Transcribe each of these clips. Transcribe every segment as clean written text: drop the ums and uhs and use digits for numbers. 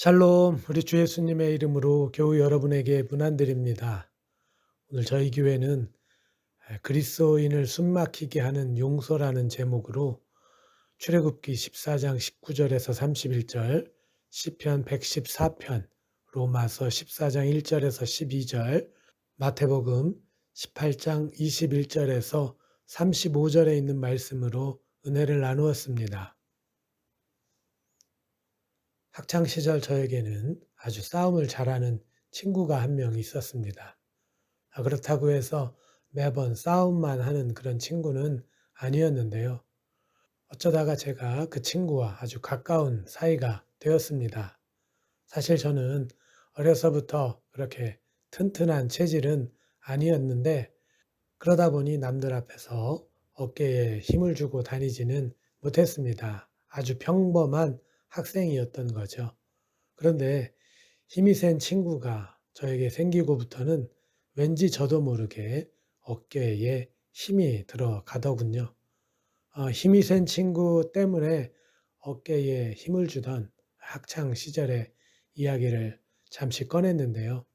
샬롬, 우리 주 예수님의 이름으로 교우 여러분에게 문안드립니다. 오늘 저희 교회는 그리스도인을 숨막히게 하는 용서라는 제목으로 출애굽기 14장 19절에서 31절, 시편 114편, 로마서 14장 1절에서 12절, 마태복음 18장 21절에서 35절에 있는 말씀으로 은혜를 나누었습니다. 학창 시절 저에게는 아주 싸움을 잘하는 친구가 한 명 있었습니다. 그렇다고 해서 매번 싸움만 하는 그런 친구는 아니었는데요. 어쩌다가 제가 그 친구와 아주 가까운 사이가 되었습니다. 사실 저는 어려서부터 그렇게 튼튼한 체질은 아니었는데 그러다 보니 남들 앞에서 어깨에 힘을 주고 다니지는 못했습니다. 아주 평범한 학생이었던 거죠. 그런데 힘이 센 친구가 저에게 생기고부터는 왠지 저도 모르게 어깨에 힘이 들어가더군요. 힘이 센 친구 때문에 어깨에 힘을 주던 학창 시절의 이야기를 잠시 꺼냈는데요.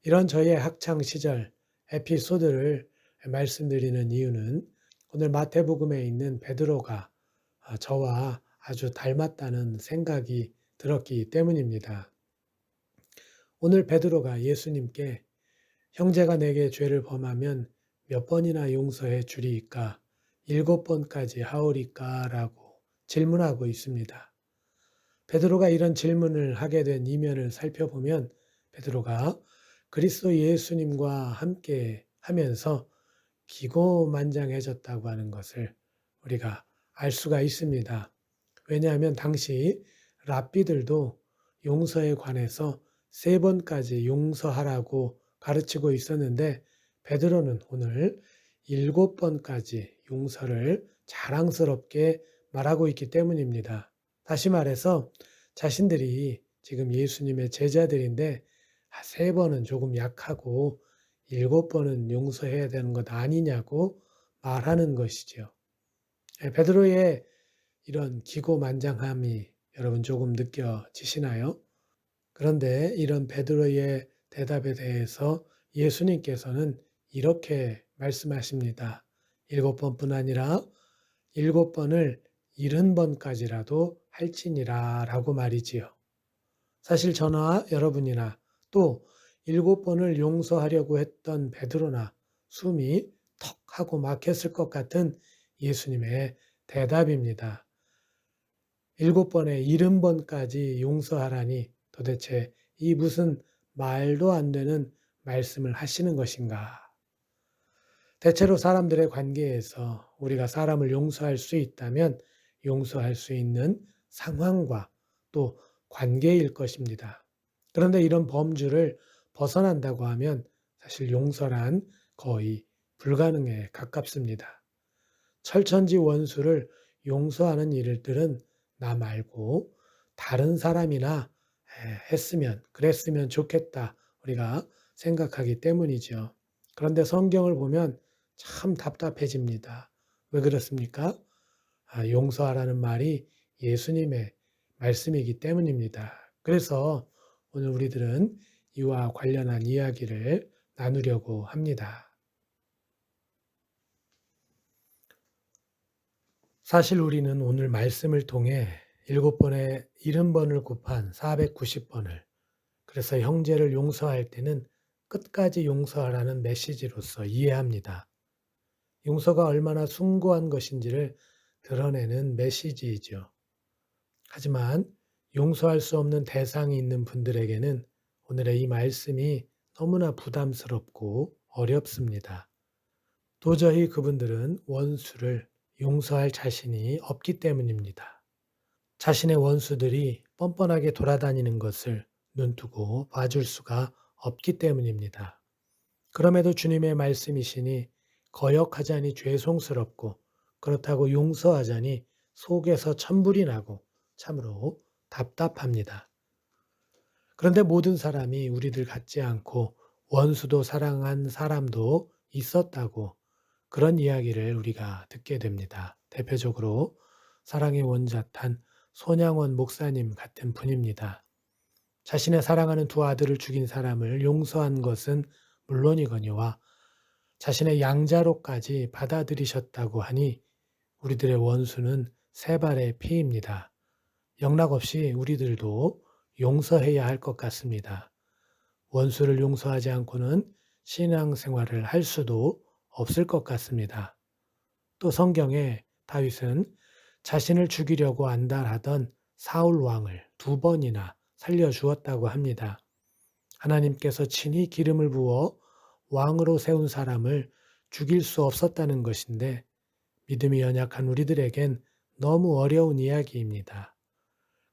이런 저의 학창 시절 에피소드를 말씀드리는 이유는 오늘 마태복음에 있는 베드로가 저와 아주 닮았다는 생각이 들었기 때문입니다. 오늘 베드로가 예수님께 형제가 내게 죄를 범하면 몇 번이나 용서해 주리이까? 7번까지 하오리까? 라고 질문하고 있습니다. 베드로가 이런 질문을 하게 된 이면을 살펴보면 베드로가 그리스도 예수님과 함께 하면서 기고만장해졌다고 하는 것을 우리가 알 수가 있습니다. 왜냐하면 당시 랍비들도 용서에 관해서 3번까지 용서하라고 가르치고 있었는데 베드로는 오늘 7번까지 용서를 자랑스럽게 말하고 있기 때문입니다. 다시 말해서 자신들이 지금 예수님의 제자들인데 3번은 조금 약하고 7번은 용서해야 되는 것 아니냐고 말하는 것이죠. 베드로의 이런 기고만장함이 여러분 조금 느껴지시나요? 그런데 이런 베드로의 대답에 대해서 예수님께서는 이렇게 말씀하십니다. 7번뿐 아니라 7번을 70번까지라도 할지니라 라고 말이지요. 사실 저나 여러분이나 또 7번을 용서하려고 했던 베드로나 숨이 턱 하고 막혔을 것 같은 예수님의 대답입니다. 7번에 70번까지 용서하라니 도대체 이 무슨 말도 안 되는 말씀을 하시는 것인가? 대체로 사람들의 관계에서 우리가 사람을 용서할 수 있다면 용서할 수 있는 상황과 또 관계일 것입니다. 그런데 이런 범주를 벗어난다고 하면 사실 용서란 거의 불가능에 가깝습니다. 철천지 원수를 용서하는 일들은 나 말고 다른 사람이나 했으면, 그랬으면 좋겠다 우리가 생각하기 때문이죠. 그런데 성경을 보면 참 답답해집니다. 왜 그렇습니까? 용서하라는 말이 예수님의 말씀이기 때문입니다. 그래서 오늘 우리들은 이와 관련한 이야기를 나누려고 합니다. 사실 우리는 오늘 말씀을 통해 7번에 70번을 곱한 490번을 그래서 형제를 용서할 때는 끝까지 용서하라는 메시지로서 이해합니다. 용서가 얼마나 숭고한 것인지를 드러내는 메시지이죠. 하지만 용서할 수 없는 대상이 있는 분들에게는 오늘의 이 말씀이 너무나 부담스럽고 어렵습니다. 도저히 그분들은 원수를 용서할 자신이 없기 때문입니다. 자신의 원수들이 뻔뻔하게 돌아다니는 것을 눈두고 봐줄 수가 없기 때문입니다. 그럼에도 주님의 말씀이시니 거역하자니 죄송스럽고 그렇다고 용서하자니 속에서 천불이 나고 참으로 답답합니다. 그런데 모든 사람이 우리들 같지 않고 원수도 사랑한 사람도 있었다고 그런 이야기를 우리가 듣게 됩니다. 대표적으로 사랑의 원자탄 손양원 목사님 같은 분입니다. 자신의 사랑하는 두 아들을 죽인 사람을 용서한 것은 물론이거니와 자신의 양자로까지 받아들이셨다고 하니 우리들의 원수는 세 발의 피입니다. 영락없이 우리들도 용서해야 할 것 같습니다. 원수를 용서하지 않고는 신앙생활을 할 수도 없을 것 같습니다. 또 성경에 다윗은 자신을 죽이려고 안달하던 사울 왕을 두 번이나 살려주었다고 합니다. 하나님께서 친히 기름을 부어 왕으로 세운 사람을 죽일 수 없었다는 것인데 믿음이 연약한 우리들에겐 너무 어려운 이야기입니다.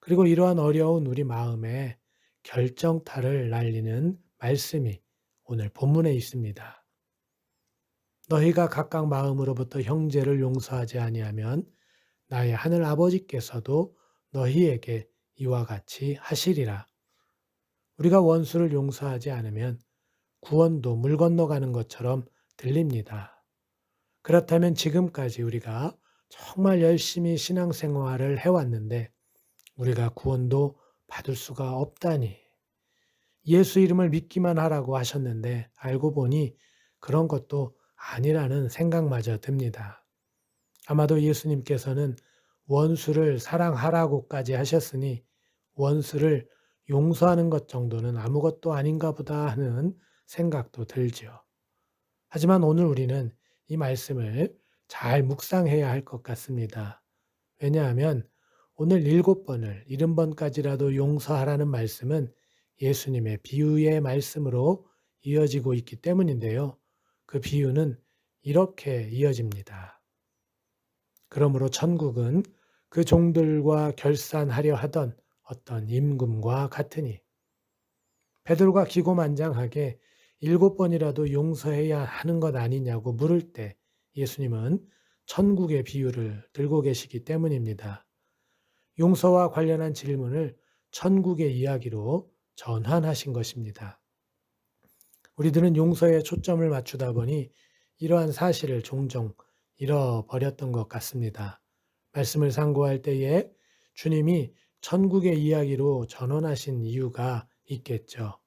그리고 이러한 어려운 우리 마음에 결정타를 날리는 말씀이 오늘 본문에 있습니다. 너희가 각각 마음으로부터 형제를 용서하지 아니하면 나의 하늘 아버지께서도 너희에게 이와 같이 하시리라. 우리가 원수를 용서하지 않으면 구원도 물 건너가는 것처럼 들립니다. 그렇다면 지금까지 우리가 정말 열심히 신앙생활을 해왔는데 우리가 구원도 받을 수가 없다니. 예수 이름을 믿기만 하라고 하셨는데 알고 보니 그런 것도 아니라는 생각마저 듭니다. 아마도 예수님께서는 원수를 사랑하라고까지 하셨으니 원수를 용서하는 것 정도는 아무것도 아닌가 보다 하는 생각도 들죠. 하지만 오늘 우리는 이 말씀을 잘 묵상해야 할 것 같습니다. 왜냐하면 오늘 7번을 70번까지라도 용서하라는 말씀은 예수님의 비유의 말씀으로 이어지고 있기 때문인데요. 그 비유는 이렇게 이어집니다. 그러므로 천국은 그 종들과 결산하려 하던 어떤 임금과 같으니 베드로가 기고만장하게 7번이라도 용서해야 하는 것 아니냐고 물을 때 예수님은 천국의 비유를 들고 계시기 때문입니다. 용서와 관련한 질문을 천국의 이야기로 전환하신 것입니다. 우리들은 용서에 초점을 맞추다 보니 이러한 사실을 종종 잃어버렸던 것 같습니다. 말씀을 상고할 때에 주님이 천국의 이야기로 전환하신 이유가 있겠죠.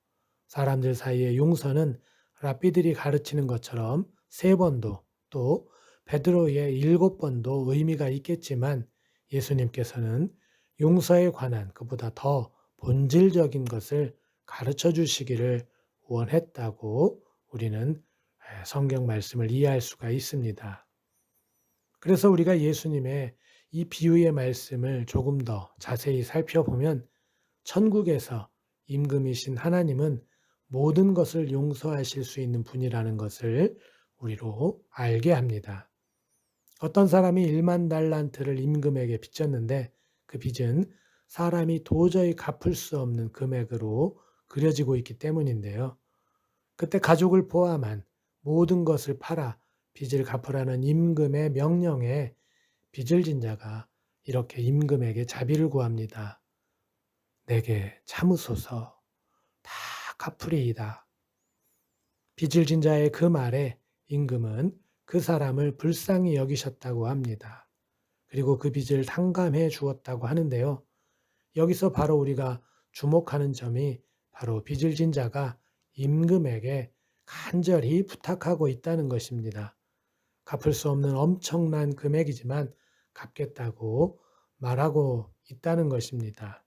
사람들 사이의 용서는 랍비들이 가르치는 것처럼 3번도 또 베드로의 7번도 의미가 있겠지만 예수님께서는 용서에 관한 그보다 더 본질적인 것을 가르쳐 주시기를 원했다고 우리는 성경 말씀을 이해할 수가 있습니다. 그래서 우리가 예수님의 이 비유의 말씀을 조금 더 자세히 살펴보면 천국에서 임금이신 하나님은 모든 것을 용서하실 수 있는 분이라는 것을 우리로 알게 합니다. 어떤 사람이 1만 달란트를 임금에게 빚졌는데 그 빚은 사람이 도저히 갚을 수 없는 금액으로 그려지고 있기 때문인데요. 그때 가족을 포함한 모든 것을 팔아 빚을 갚으라는 임금의 명령에 빚을 진 자가 이렇게 임금에게 자비를 구합니다. 내게 참으소서 다 갚으리이다. 빚을 진 자의 그 말에 임금은 그 사람을 불쌍히 여기셨다고 합니다. 그리고 그 빚을 탕감해 주었다고 하는데요. 여기서 바로 우리가 주목하는 점이 바로 빚을 진 자가 임금에게 간절히 부탁하고 있다는 것입니다. 갚을 수 없는 엄청난 금액이지만 갚겠다고 말하고 있다는 것입니다.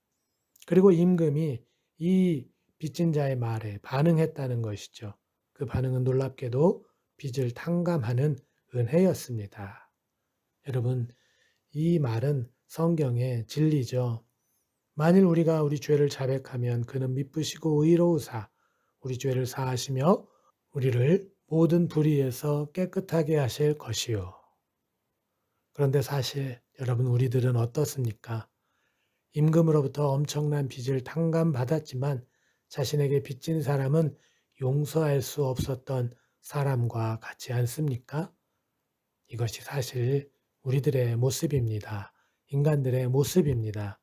그리고 임금이 이 빚진 자의 말에 반응했다는 것이죠. 그 반응은 놀랍게도 빚을 탕감하는 은혜였습니다. 여러분, 이 말은 성경의 진리죠. 만일 우리가 우리 죄를 자백하면 그는 미쁘시고 의로우사 우리 죄를 사하시며 우리를 모든 불의에서 깨끗하게 하실 것이요. 그런데 사실 여러분 우리들은 어떻습니까? 임금으로부터 엄청난 빚을 탕감받았지만 자신에게 빚진 사람은 용서할 수 없었던 사람과 같지 않습니까? 이것이 사실 우리들의 모습입니다. 인간들의 모습입니다.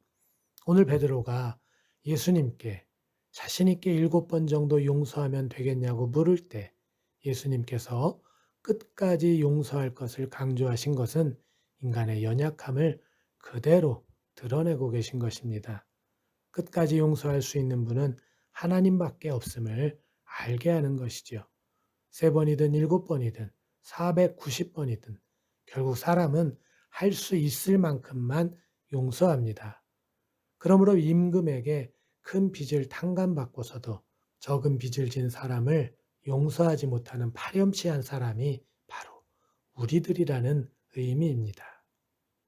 오늘 베드로가 예수님께 자신 있게 7번 정도 용서하면 되겠냐고 물을 때 예수님께서 끝까지 용서할 것을 강조하신 것은 인간의 연약함을 그대로 드러내고 계신 것입니다. 끝까지 용서할 수 있는 분은 하나님밖에 없음을 알게 하는 것이지요. 3번이든 7번이든 490번이든 결국 사람은 할 수 있을 만큼만 용서합니다. 그러므로 임금에게 큰 빚을 탕감받고서도 적은 빚을 진 사람을 용서하지 못하는 파렴치한 사람이 바로 우리들이라는 의미입니다.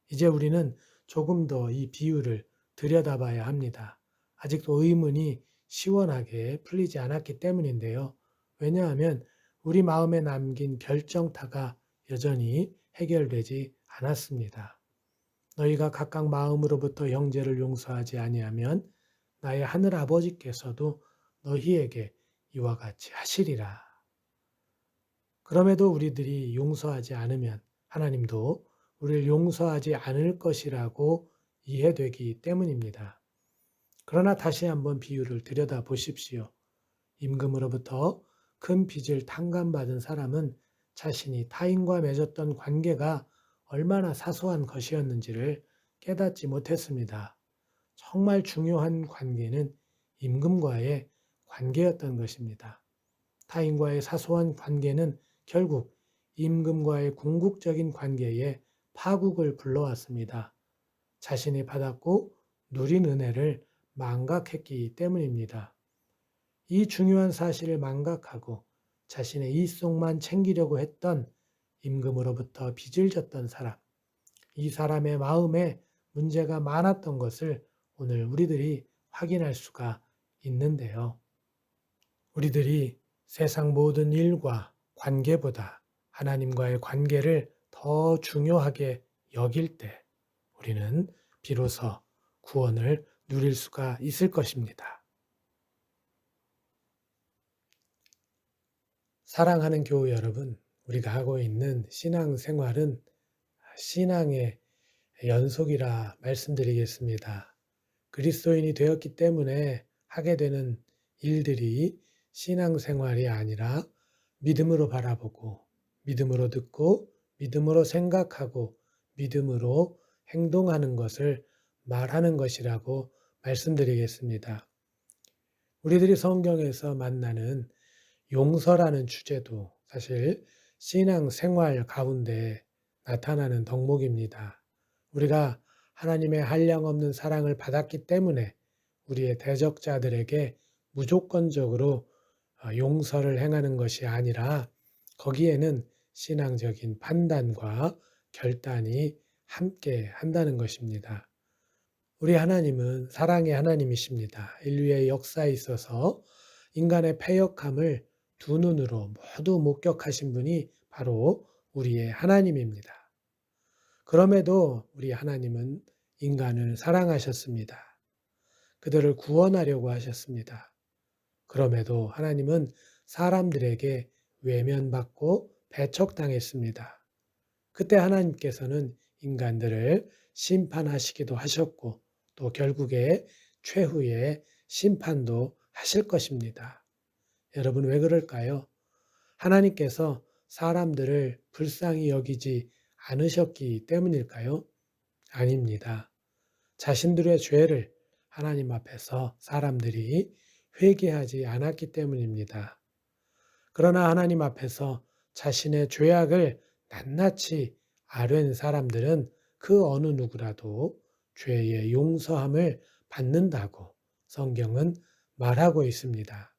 이제 우리는 조금 더 이 비유를 들여다봐야 합니다. 아직도 의문이 시원하게 풀리지 않았기 때문인데요. 왜냐하면 우리 마음에 남긴 결정타가 여전히 해결되지 않았습니다. 너희가 각각 마음으로부터 형제를 용서하지 아니하면 나의 하늘 아버지께서도 너희에게 이와 같이 하시리라. 그럼에도 우리들이 용서하지 않으면 하나님도 우리를 용서하지 않을 것이라고 이해되기 때문입니다. 그러나 다시 한번 비유를 들여다 보십시오. 임금으로부터 큰 빚을 탕감받은 사람은 자신이 타인과 맺었던 관계가 얼마나 사소한 것이었는지를 깨닫지 못했습니다. 정말 중요한 관계는 임금과의 관계였던 것입니다. 타인과의 사소한 관계는 결국 임금과의 궁극적인 관계에 파국을 불러왔습니다. 자신이 받았고 누린 은혜를 망각했기 때문입니다. 이 중요한 사실을 망각하고 자신의 이익속만 챙기려고 했던 임금으로부터 빚을 졌던 사람, 이 사람의 마음에 문제가 많았던 것을 오늘 우리들이 확인할 수가 있는데요. 우리들이 세상 모든 일과 관계보다 하나님과의 관계를 더 중요하게 여길 때 우리는 비로소 구원을 누릴 수가 있을 것입니다. 사랑하는 교우 여러분, 우리가 하고 있는 신앙생활은 신앙의 연속이라 말씀드리겠습니다. 그리스도인이 되었기 때문에 하게 되는 일들이 신앙생활이 아니라 믿음으로 바라보고, 믿음으로 듣고, 믿음으로 생각하고, 믿음으로 행동하는 것을 말하는 것이라고 말씀드리겠습니다. 우리들이 성경에서 만나는 용서라는 주제도 사실 신앙생활 가운데 나타나는 덕목입니다. 우리가 하나님의 한량없는 사랑을 받았기 때문에 우리의 대적자들에게 무조건적으로 용서를 행하는 것이 아니라 거기에는 신앙적인 판단과 결단이 함께 한다는 것입니다. 우리 하나님은 사랑의 하나님이십니다. 인류의 역사에 있어서 인간의 패역함을 두 눈으로 모두 목격하신 분이 바로 우리의 하나님입니다. 그럼에도 우리 하나님은 인간을 사랑하셨습니다. 그들을 구원하려고 하셨습니다. 그럼에도 하나님은 사람들에게 외면받고 배척당했습니다. 그때 하나님께서는 인간들을 심판하시기도 하셨고 또 결국에 최후의 심판도 하실 것입니다. 여러분 왜 그럴까요? 하나님께서 사람들을 불쌍히 여기지 않으셨기 때문일까요? 아닙니다. 자신들의 죄를 하나님 앞에서 사람들이 회개하지 않았기 때문입니다. 그러나 하나님 앞에서 자신의 죄악을 낱낱이 아뢰는 사람들은 그 어느 누구라도 죄의 용서함을 받는다고 성경은 말하고 있습니다.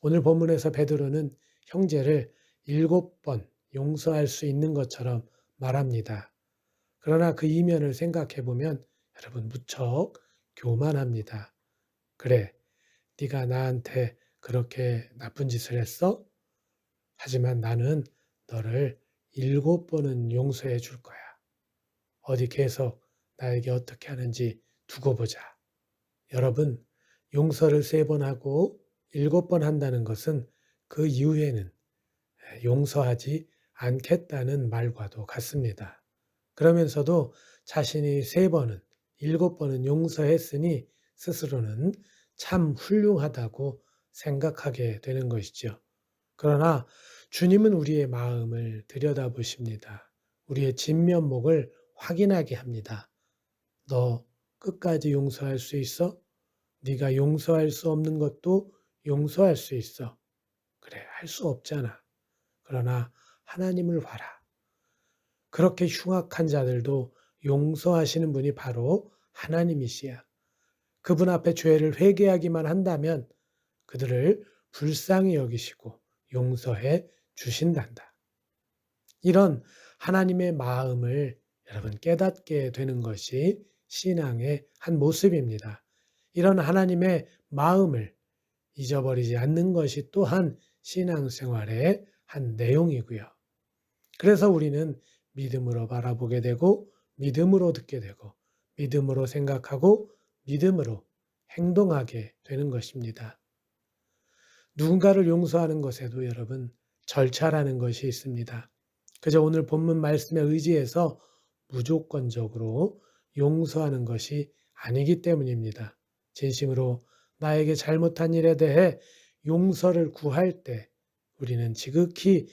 오늘 본문에서 베드로는 형제를 7번 용서할 수 있는 것처럼 말합니다. 그러나 그 이면을 생각해 보면 여러분 무척 교만합니다. 그래, 네가 나한테 그렇게 나쁜 짓을 했어? 하지만 나는 너를 7번은 용서해 줄 거야. 어디 계속 나에게 어떻게 하는지 두고 보자. 여러분, 용서를 3번 하고 7번 한다는 것은 그 이후에는 용서하지 않겠다는 말과도 같습니다. 그러면서도 자신이 3번은, 7번은 용서했으니 스스로는 참 훌륭하다고 생각하게 되는 것이죠. 그러나 주님은 우리의 마음을 들여다보십니다. 우리의 진면목을 확인하게 합니다. 너 끝까지 용서할 수 있어? 네가 용서할 수 없는 것도 용서할 수 있어. 그래, 할 수 없잖아. 그러나 하나님을 봐라. 그렇게 흉악한 자들도 용서하시는 분이 바로 하나님이시야. 그분 앞에 죄를 회개하기만 한다면 그들을 불쌍히 여기시고 용서해 주신단다. 이런 하나님의 마음을 여러분 깨닫게 되는 것이 신앙의 한 모습입니다. 이런 하나님의 마음을 잊어버리지 않는 것이 또한 신앙생활의 한 내용이고요. 그래서 우리는 믿음으로 바라보게 되고 믿음으로 듣게 되고 믿음으로 생각하고 믿음으로 행동하게 되는 것입니다. 누군가를 용서하는 것에도 여러분 절차라는 것이 있습니다. 그저 오늘 본문 말씀에 의지해서 무조건적으로 용서하는 것이 아니기 때문입니다. 진심으로 나에게 잘못한 일에 대해 용서를 구할 때 우리는 지극히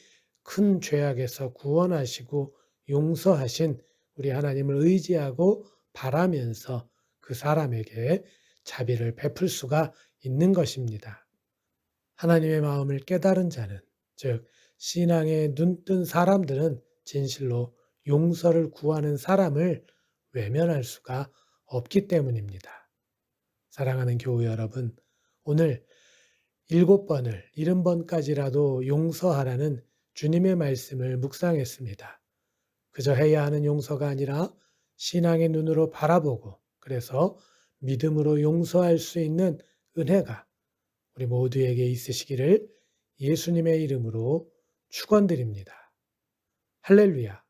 큰 죄악에서 구원하시고 용서하신 우리 하나님을 의지하고 바라면서 그 사람에게 자비를 베풀 수가 있는 것입니다. 하나님의 마음을 깨달은 자는, 즉 신앙에 눈뜬 사람들은 진실로 용서를 구하는 사람을 외면할 수가 없기 때문입니다. 사랑하는 교우 여러분, 오늘 7번을 70번까지라도 용서하라는 주님의 말씀을 묵상했습니다. 그저 해야 하는 용서가 아니라 신앙의 눈으로 바라보고 그래서 믿음으로 용서할 수 있는 은혜가 우리 모두에게 있으시기를 예수님의 이름으로 축원드립니다. 할렐루야.